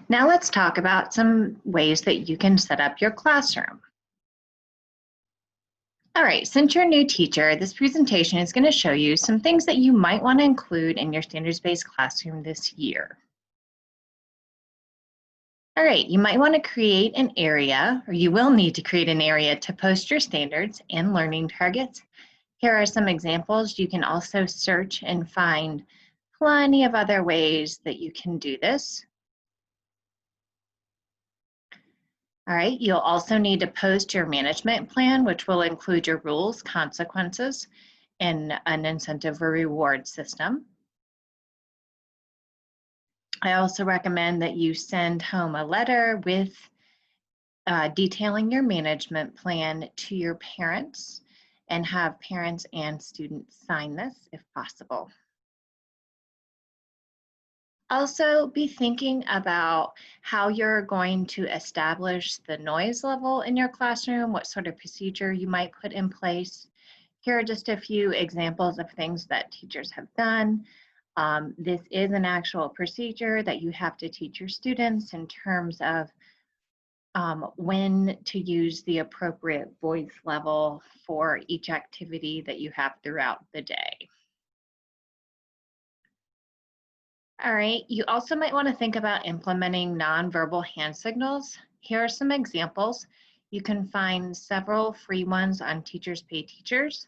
Now let's talk about some ways that you can set up your classroom. All right, since you're a new teacher, this presentation is going to show you some things that you might want to include in your standards-based classroom this year. All right, you might want to create an area, or you will need to create an area to post your standards and learning targets. Here are some examples. You can also search and find plenty of other ways that you can do this. All right, you'll also need to post your management plan, which will include your rules, consequences, and an incentive or reward system. I also recommend that you send home a letter with detailing your management plan to your parents and have parents and students sign this if possible. Also, be thinking about how you're going to establish the noise level in your classroom, what sort of procedure you might put in place. Here are just a few examples of things that teachers have done. This is an actual procedure that you have to teach your students in terms of when to use the appropriate voice level for each activity that you have throughout the day. All right, you also might want to think about implementing nonverbal hand signals. Here are some examples. You can find several free ones on Teachers Pay Teachers.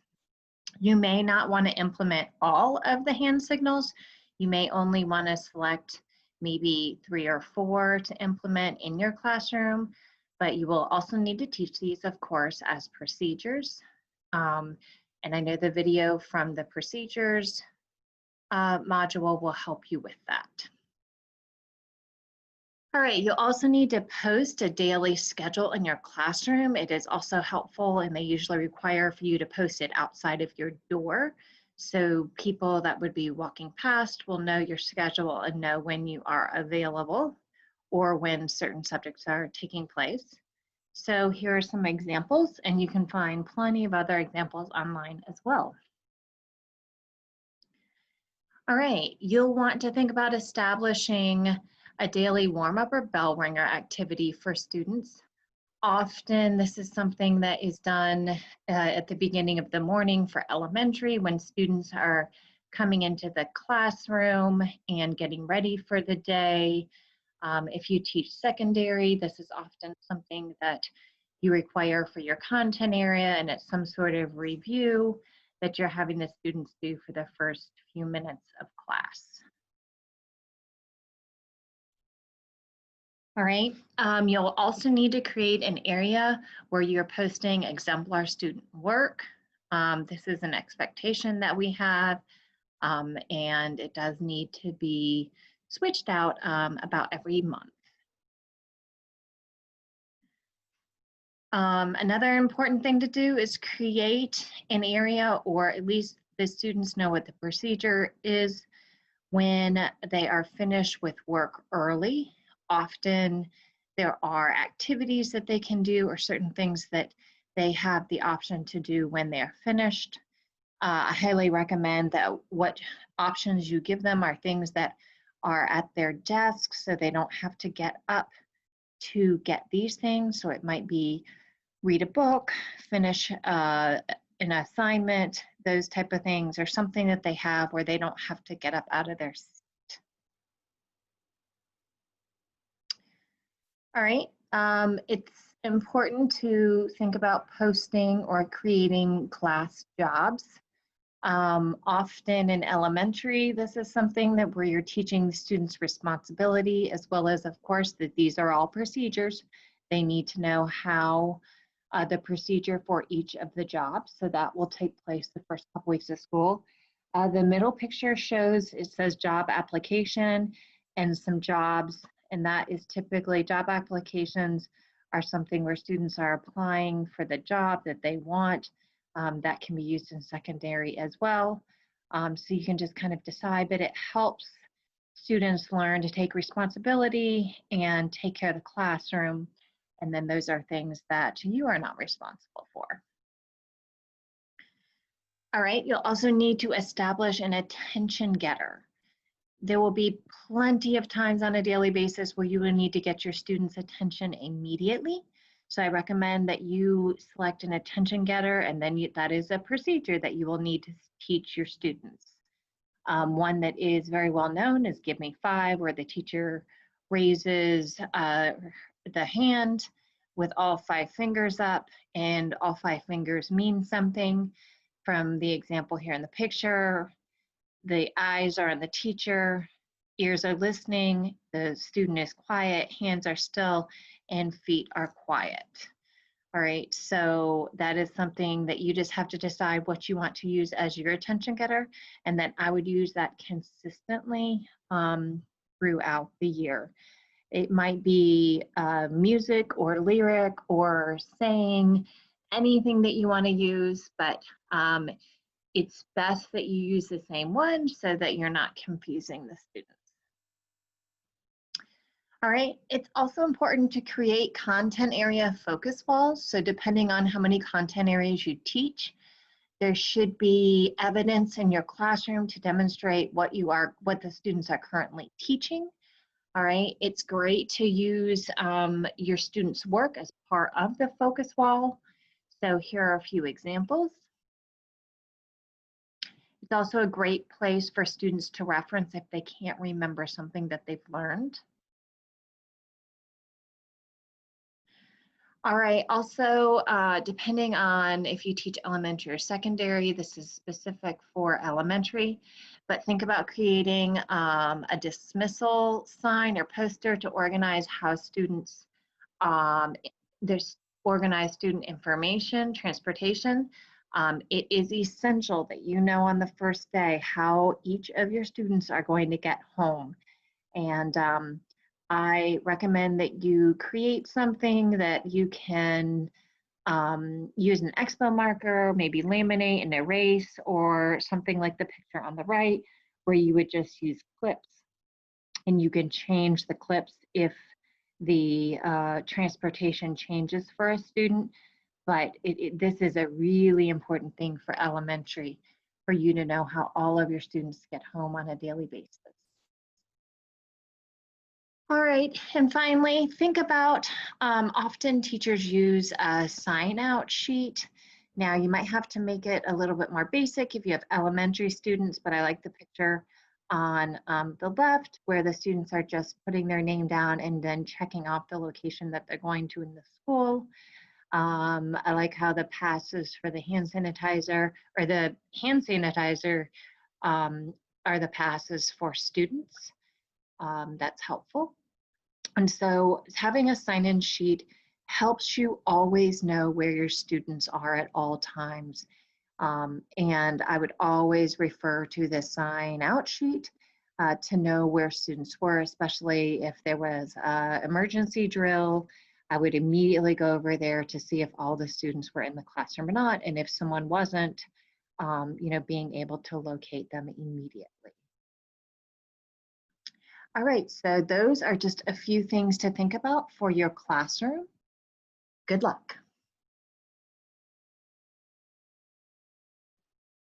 You may not want to implement all of the hand signals. You may only want to select maybe 3 or 4 to implement in your classroom, but you will also need to teach these, of course, as procedures. And I know the video from the procedures module will help you with that. All right, you'll also need to post a daily schedule in your classroom. It is also helpful, and they usually require for you to post it outside of your door. So people that would be walking past will know your schedule and know when you are available or when certain subjects are taking place. So here are some examples, and you can find plenty of other examples online as well. All right, you'll want to think about establishing a daily warm-up or bell ringer activity for students. Often this is something that is done at the beginning of the morning for elementary when students are coming into the classroom and getting ready for the day. If you teach secondary, this is often something that you require for your content area, and it's some sort of review that you're having the students do for the first few minutes of class. All right, you'll also need to create an area where you're posting exemplar student work. This is an expectation that we have, and it does need to be switched out about every month. Another important thing to do is create an area, or at least the students know what the procedure is when they are finished with work early. Often there are activities that they can do or certain things that they have the option to do when they're finished. I highly recommend that what options you give them are things that are at their desks so they don't have to get up to get these things. So it might be read a book, finish an assignment, those type of things, or something that they have where they don't have to get up out of their seat. All right, it's important to think about posting or creating class jobs. Often in elementary, this is something that where you're teaching the students responsibility, as well as, of course, that these are all procedures. They need to know how the procedure for each of the jobs. So that will take place the first couple weeks of school. The middle picture shows, it says job application and some jobs, and that is typically job applications are something where students are applying for the job that they want. That can be used in secondary as well. So you can just kind of decide, but it helps students learn to take responsibility and take care of the classroom. And then those are things that you are not responsible for. All right, you'll also need to establish an attention getter. There will be plenty of times on a daily basis where you will need to get your students' attention immediately. So I recommend that you select an attention getter, and then that is a procedure that you will need to teach your students. One that is very well known is Give Me Five, where the teacher raises the hand with all 5 fingers up, and all 5 fingers mean something. From the example here in the picture, the eyes are on the teacher, ears are listening, the student is quiet, hands are still, and feet are quiet. All right, so that is something that you just have to decide what you want to use as your attention getter, and then I would use that consistently throughout the year. It might be music or lyric or saying, anything that you want to use, but it's best that you use the same one so that you're not confusing the students. All right, it's also important to create content area focus walls. So depending on how many content areas you teach, there should be evidence in your classroom to demonstrate what the students are currently teaching. All right, it's great to use your students' work as part of the focus wall. So here are a few examples. It's also a great place for students to reference if they can't remember something that they've learned. All right, also, depending on if you teach elementary or secondary, this is specific for elementary, but think about creating a dismissal sign or poster to organize how students, there's organized student information, transportation. It is essential that you know on the first day how each of your students are going to get home. And I recommend that you create something that you can use an expo marker, maybe laminate and erase, or something like the picture on the right, where you would just use clips. And you can change the clips if the transportation changes for a student. But this is a really important thing for elementary, for you to know how all of your students get home on a daily basis. All right, and finally, think about, often teachers use a sign out sheet. Now you might have to make it a little bit more basic if you have elementary students, but I like the picture on the left where the students are just putting their name down and then checking off the location that they're going to in the school. I like how the passes for the hand sanitizer, or the hand sanitizer are the passes for students. That's helpful. And so having a sign-in sheet helps you always know where your students are at all times. And I would always refer to the sign out sheet to know where students were, especially if there was an emergency drill. I would immediately go over there to see if all the students were in the classroom or not, and if someone wasn't, being able to locate them immediately. All right, so those are just a few things to think about for your classroom. Good luck.